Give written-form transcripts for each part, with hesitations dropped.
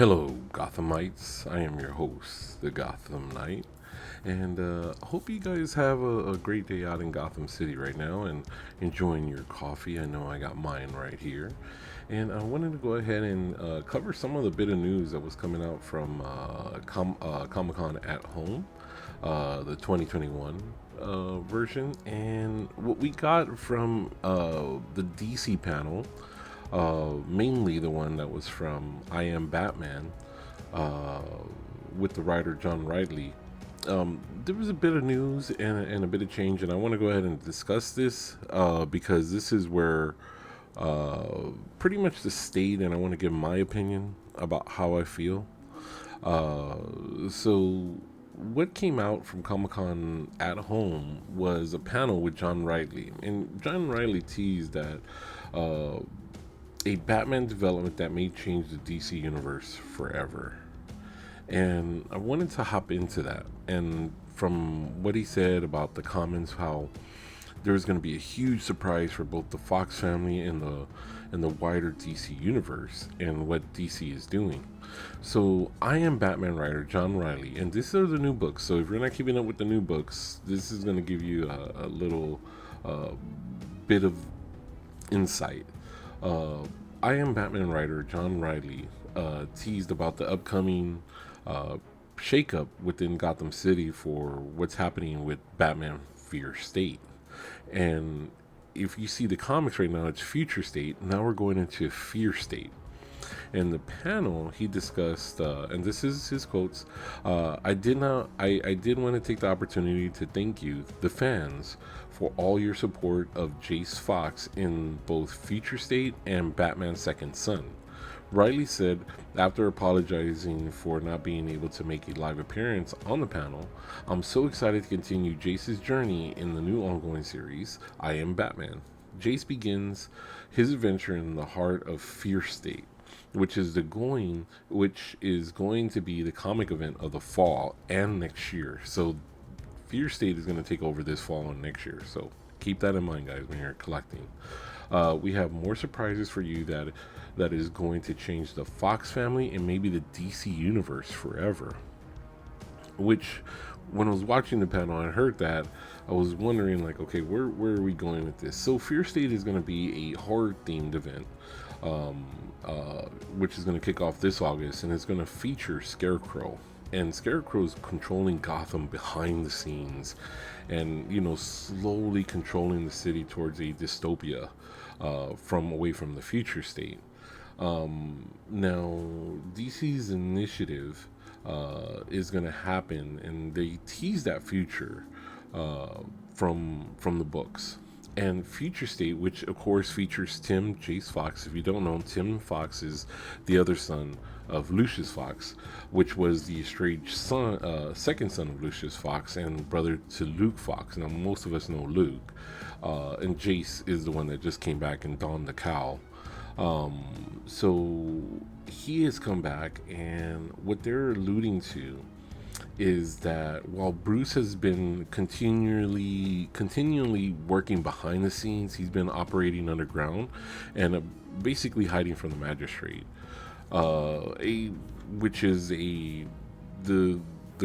Hello, Gothamites. I am your host, the Gotham Knight, and hope you guys have a great day out in Gotham City right now and enjoying your coffee. I know I got mine right here, and I wanted to go ahead and cover some of the bit of news that was coming out from Comic Con at Home, the 2021 version, and what we got from the DC panel, mainly the one that was from I Am Batman, uh, with the writer John Riley. There was a bit of news and a bit of change, and I want to go ahead and discuss this because this is where pretty much the state, and I want to give my opinion about how I feel. So, what came out from Comic Con at Home was a panel with John Riley, and John Riley teased that uh, a Batman development that may change the DC universe forever. And I wanted to hop into that. And from what he said about the comments, how there's going to be a huge surprise for both the Fox family and the wider DC universe and what DC is doing. So I am Batman writer John Riley, and these are the new books. So if you're not keeping up with the new books, this is going to give you a little uh, bit of insight. Uh, I am Batman writer John Riley teased about the upcoming uh, shakeup within Gotham City for what's happening with Batman Fear State. And if you see the comics right now, it's Future State. Now we're going into Fear State. In the panel, he discussed, and this is his quotes. I did want to take the opportunity to thank you, the fans, for all your support of Jace Fox in both Future State and Batman Second Son. Riley said, after apologizing for not being able to make a live appearance on the panel, I'm so excited to continue Jace's journey in the new ongoing series, I Am Batman. Jace begins his adventure in the heart of Fear State, which is going to be the comic event of the fall and next year. So Fear State is going to take over this fall and next year. So keep that in mind, guys, when you're collecting. We have more surprises for you that is going to change the Fox family and maybe the DC universe forever. Which, when I was watching the panel, I heard that. I was wondering, like, okay, where are we going with this? So Fear State is going to be a horror themed event, um, which is going to kick off this August, and it's going to feature Scarecrow. And Scarecrow's controlling Gotham behind the scenes, and slowly controlling the city towards a dystopia, from away from the future state. Now, DC's initiative is going to happen, and they tease that future from the books. And Future State, which of course features Tim Jace Fox. If you don't know, Tim Fox is the other son of Lucius Fox, which was the estranged son, second son of Lucius Fox and brother to Luke Fox. Now, most of us know Luke, and Jace is the one that just came back and donned the cowl. So he has come back, and what they're alluding to is that while Bruce has been continually working behind the scenes, he's been operating underground and basically hiding from the magistrate, which is the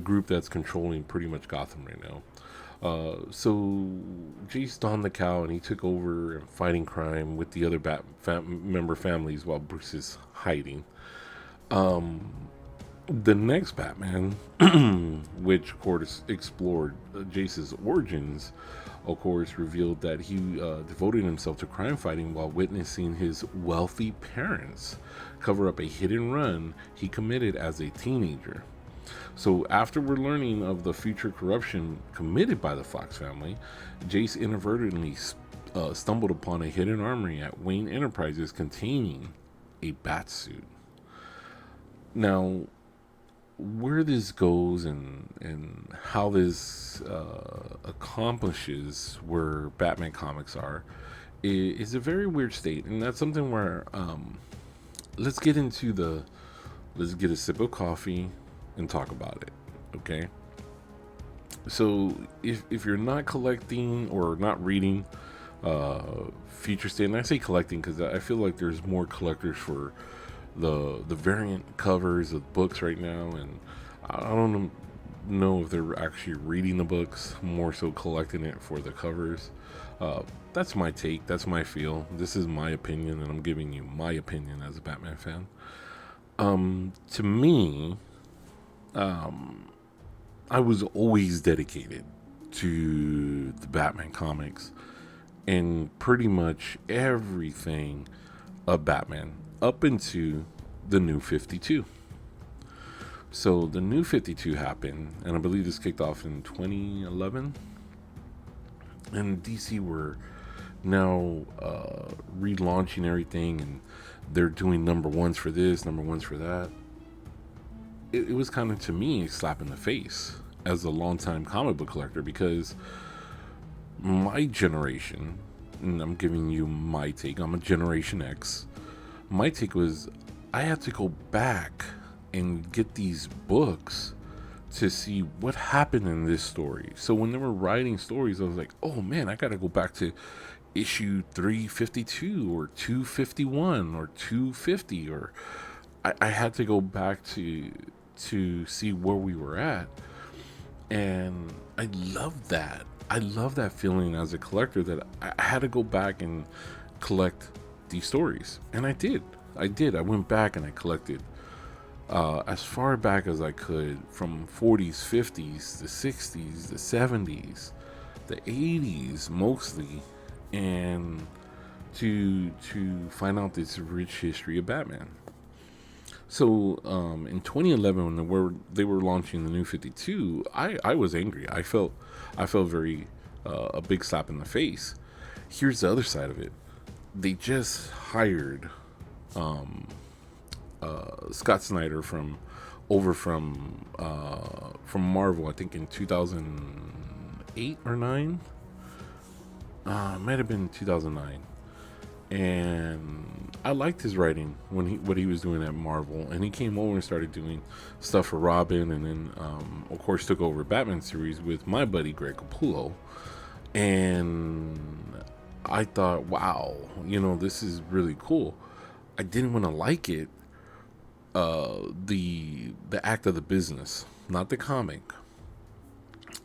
group that's controlling pretty much Gotham right now. So Jace donned the cow and he took over and fighting crime with the other member families while Bruce is hiding. The next Batman, which of course explored Jace's origins, of course revealed that he devoted himself to crime fighting while witnessing his wealthy parents cover up a hit and run he committed as a teenager. So after we're learning of the future corruption committed by the Fox family, Jace inadvertently stumbled upon a hidden armory at Wayne Enterprises containing a bat suit. Now, where this goes and how this accomplishes where Batman comics are is a very weird state, and that's something where let's get let's get a sip of coffee and talk about it. Okay, so if you're not collecting or not reading Future State, and I say collecting because I feel like there's more collectors for the variant covers of books right now, and I don't know if they're actually reading the books, more so collecting it for the covers. That's my take. That's my feel. This is my opinion, and I'm giving you my opinion as a Batman fan. To me, I was always dedicated to the Batman comics and pretty much everything of Batman up into the New 52. So the New 52 happened, and I believe this kicked off in 2011. And DC were now relaunching everything, and they're doing number ones for this, number ones for that. It was kind of, to me, a slap in the face as a longtime comic book collector, because my generation, and I'm giving you my take, I'm a Generation X. My take was I had to go back and get these books to see what happened in this story. So when they were writing stories, I was like, oh man, I gotta go back to issue 352 or 251 or 250, or I had to go back to see where we were at. And I love that. I love that feeling as a collector, that I had to go back and collect these stories. And I did. I went back and I collected as far back as I could, from 40s, 50s, the 60s, the 70s, the 80s mostly, and to find out this rich history of Batman. So in 2011, when they were launching the New 52, I was angry. I felt very a big slap in the face. Here's the other side of it. They just hired Scott Snyder from Marvel, I think in 2008 or 9. Might have been 2009. And I liked his writing what he was doing at Marvel, and he came over and started doing stuff for Robin, and then of course took over Batman series with my buddy Greg Capullo. And I thought, wow, this is really cool. I didn't want to like it, the act of the business, not the comic.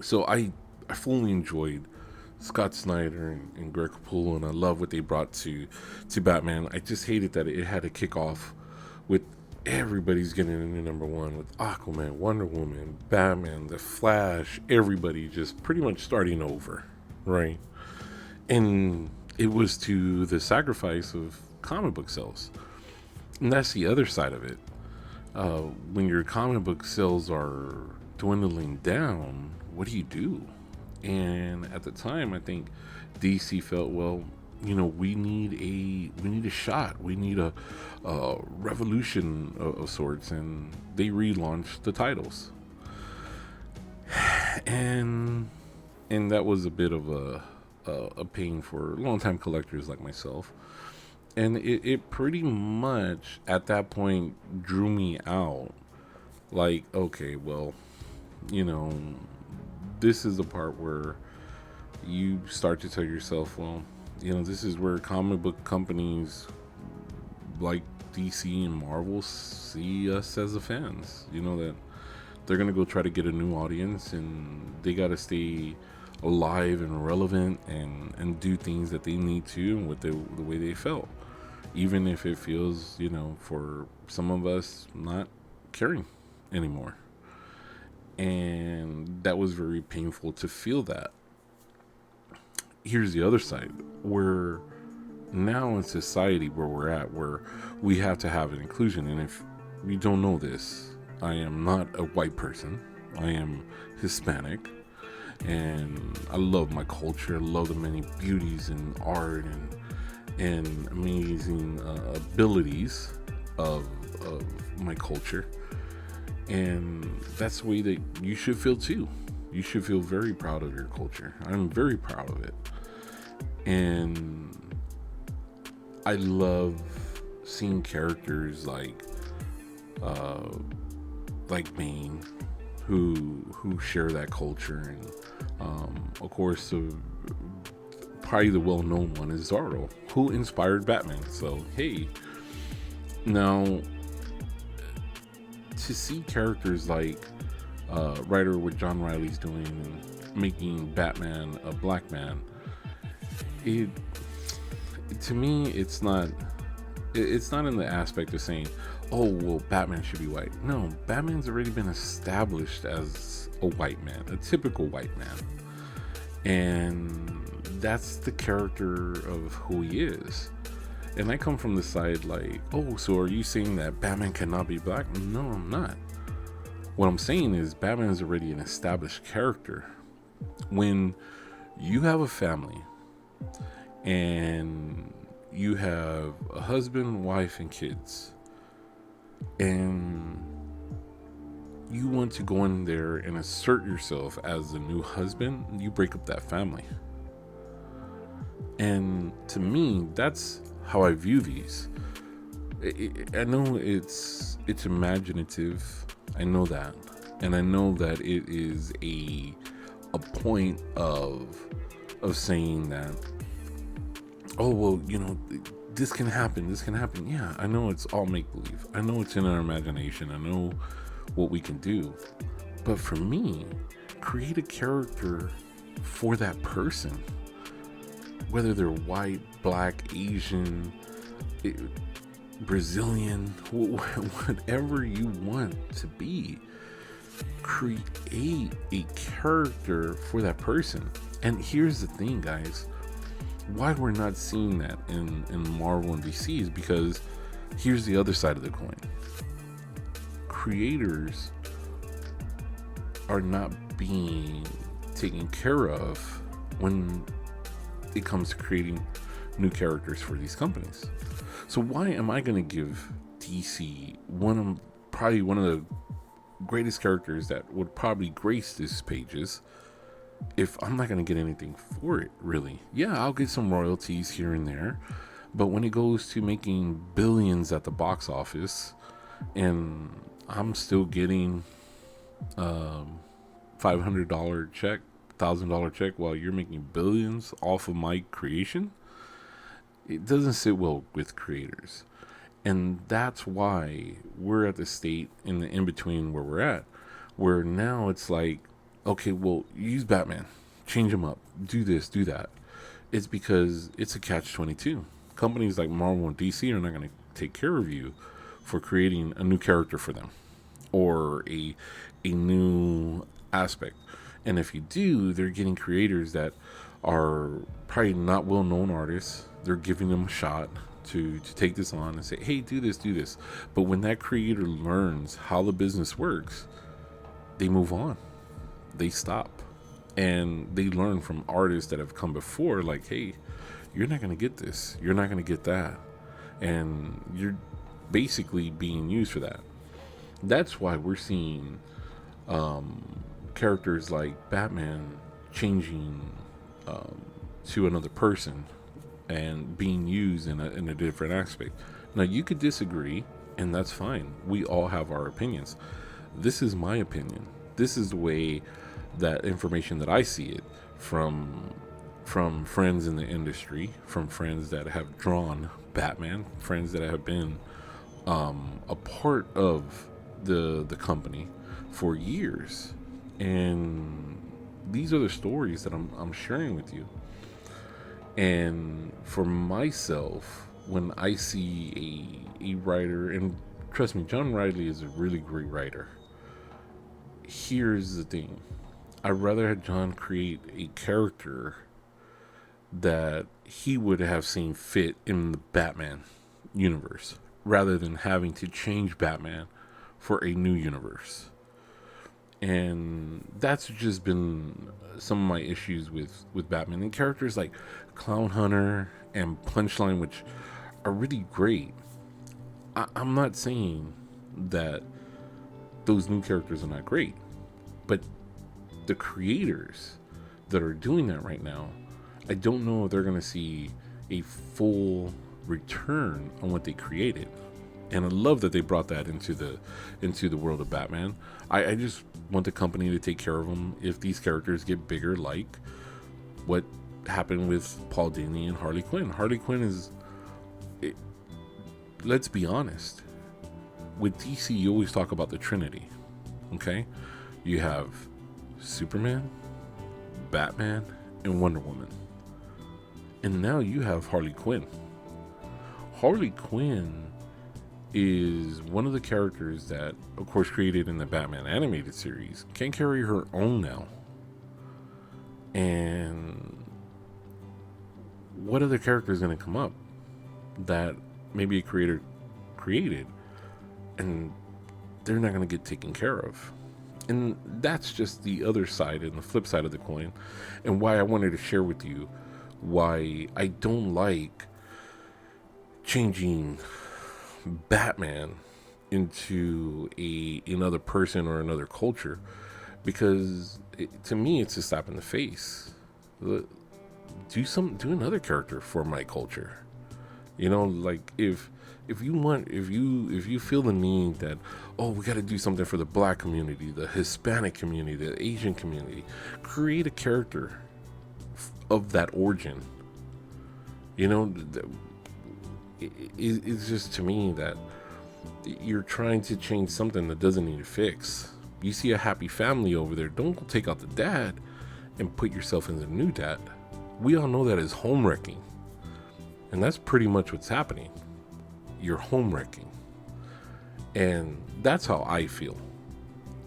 So I fully enjoyed Scott Snyder and Greg Capullo, and I love what they brought to Batman. I just hated that it had to kick off with everybody's getting into number one, with Aquaman, Wonder Woman, Batman, The Flash, everybody just pretty much starting over, right? And it was to the sacrifice of comic book sales. And that's the other side of it. When your comic book sales are dwindling down, what do? And at the time, I think DC felt, well, we need a shot. We need a revolution of sorts, and they relaunched the titles. And that was a bit of a pain for longtime collectors like myself. And it pretty much at that point drew me out. Like, okay, well, this is the part where you start to tell yourself, well, this is where comic book companies like DC and Marvel see us as the fans. That they're going to go try to get a new audience, and they got to stay alive and relevant and do things that they need to with the way they felt. Even if it feels, for some of us, not caring anymore. And that was very painful to feel that. Here's the other side. We're now in society where we're at, where we have to have an inclusion. And if you don't know this, I am not a white person. I am Hispanic. And I love my culture. I love the many beauties and art and amazing abilities of my culture. And that's the way that you should feel too. You should feel very proud of your culture. I'm very proud of it. And I love seeing characters like Bane, who share that culture. And of course, probably the well-known one is Zorro, who inspired Batman. So hey, now to see characters like writer what John Riley's doing, making Batman a black man, it to me it's not in the aspect of saying, oh well, Batman should be white. No, Batman's already been established as a white man, a typical white man, and that's the character of who he is. And I come from the side like, oh, so are you saying that Batman cannot be black? No, I'm not. What I'm saying is Batman is already an established character. When you have a family and you have a husband, wife, and kids, and you want to go in there and assert yourself as the new husband, you break up that family. And to me, that's how I view these. I know it's imaginative. I know that, and I know that it is a point of saying that, oh well, you know, this can happen. Yeah, I know it's all make believe. I know it's in our imagination. I know what we can do, but for me, create a character for that person. Whether they're white, black, Asian, Brazilian, whatever you want to be, create a character for that person. And here's the thing, guys, why we're not seeing that in Marvel and DC is because here's the other side of the coin. Creators are not being taken care of when it comes to creating new characters for these companies. So why am I going to give DC one of the greatest characters that would probably grace these pages if I'm not going to get anything for it, really? Yeah, I'll get some royalties here and there, but when it goes to making billions at the box office and I'm still getting $500 check, $1,000 check while you're making billions off of my creation, it doesn't sit well with creators. And that's why we're at the state in the in-between where we're at, where now it's like, okay, well, use Batman, change him up, do this, do that. It's because it's a catch-22. Companies like Marvel and DC are not going to take care of you for creating a new character for them or a new aspect. And if you do, they're getting creators that are probably not well-known artists. They're giving them a shot to take this on and say, hey, do this. But when that creator learns how the business works, they move on. They stop. And they learn from artists that have come before, like, hey, you're not going to get this. You're not going to get that. And you're basically being used for that. That's why we're seeing characters like Batman changing to another person and being used in a different aspect. Now, you could disagree, and that's fine. We all have our opinions. This is my opinion. This is the way that information that I see it from friends in the industry, from friends that have drawn Batman, friends that have been a part of the company for years. And these are the stories that I'm sharing with you. And for myself, when I see a writer, and trust me, John Riley is a really great writer. Here's the thing. I'd rather have John create a character that he would have seen fit in the Batman universe, rather than having to change Batman for a new universe. And that's just been some of my issues with Batman. And characters like Clown Hunter and Punchline, which are really great. I'm not saying that those new characters are not great, but the creators that are doing that right now, I don't know if they're going to see a full return on what they created. And I love that they brought that into the world of Batman. I just want the company to take care of them if these characters get bigger, like what happened with Paul Dini and Harley Quinn. Harley Quinn is, let's be honest, with DC, you always talk about the Trinity. Okay, you have Superman, Batman, and Wonder Woman, and now you have Harley Quinn. Harley Quinn is one of the characters that, of course, created in the Batman animated series, can carry her own now. And what other character is going to come up that maybe a creator created and they're not going to get taken care of? And that's just the other side and the flip side of the coin, and why I wanted to share with you why I don't like changing Batman into another person or another culture, because to me it's a slap in the face. Do another character for my culture. You know, like if you feel the need that, oh, we got to do something for the Black community, the Hispanic community, the Asian community, create a character of that origin. You know, it's just, to me, that you're trying to change something that doesn't need a fix. You see a happy family over there, don't take out the dad and put yourself in the new dad. We all know that is home wrecking, and that's pretty much what's happening. You're home wrecking, and that's how I feel.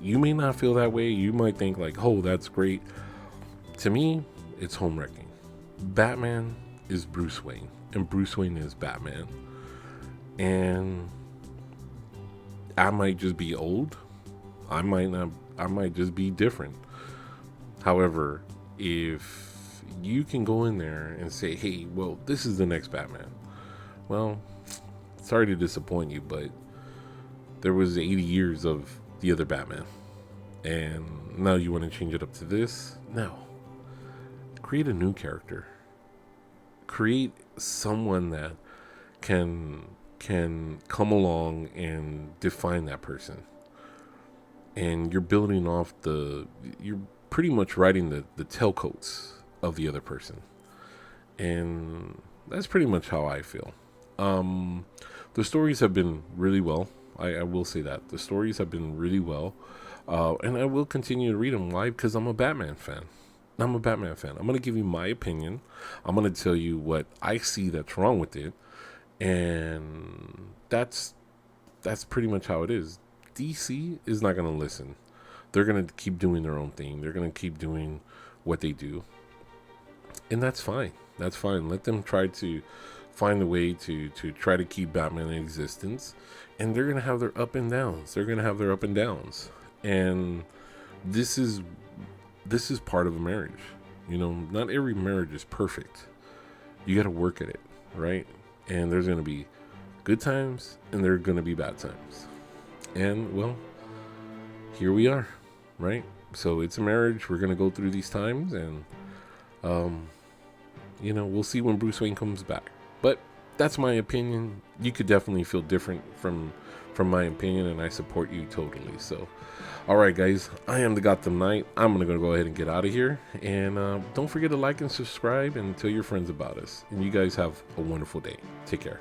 You may not feel that way. You might think like, oh, that's great. To me, it's home wrecking. Batman is Bruce Wayne, and Bruce Wayne is Batman. And I might just be old. I might not. I might just be different. However, if you can go in there and say, hey, well, this is the next Batman. Well, sorry to disappoint you, but there was 80 years of the other Batman, and now you want to change it up to this? No. Create a new character. Create someone that can come along and define that person. And you're building off you're pretty much writing the tailcoats of the other person. And that's pretty much how I feel. The stories have been really well. I will say that. The stories have been really well. And I will continue to read them. Why? Because I'm a Batman fan. I'm going to give you my opinion. I'm going to tell you what I see that's wrong with it. And that's pretty much how it is. DC is not going to listen. They're going to keep doing their own thing. They're going to keep doing what they do. And that's fine. That's fine. Let them try to find a way to try to keep Batman in existence. And they're going to have their up and downs. And this is part of a marriage. You know, not every marriage is perfect. You got to work at it, right? And there's going to be good times and there are going to be bad times. And, well, here we are, right? So it's a marriage. We're going to go through these times, and, you know, we'll see when Bruce Wayne comes back. But that's my opinion. You could definitely feel different from my opinion, and I support you totally. So, all right, guys, I am the Gotham Knight. I'm going to go ahead and get out of here. And don't forget to like and subscribe and tell your friends about us. And you guys have a wonderful day. Take care.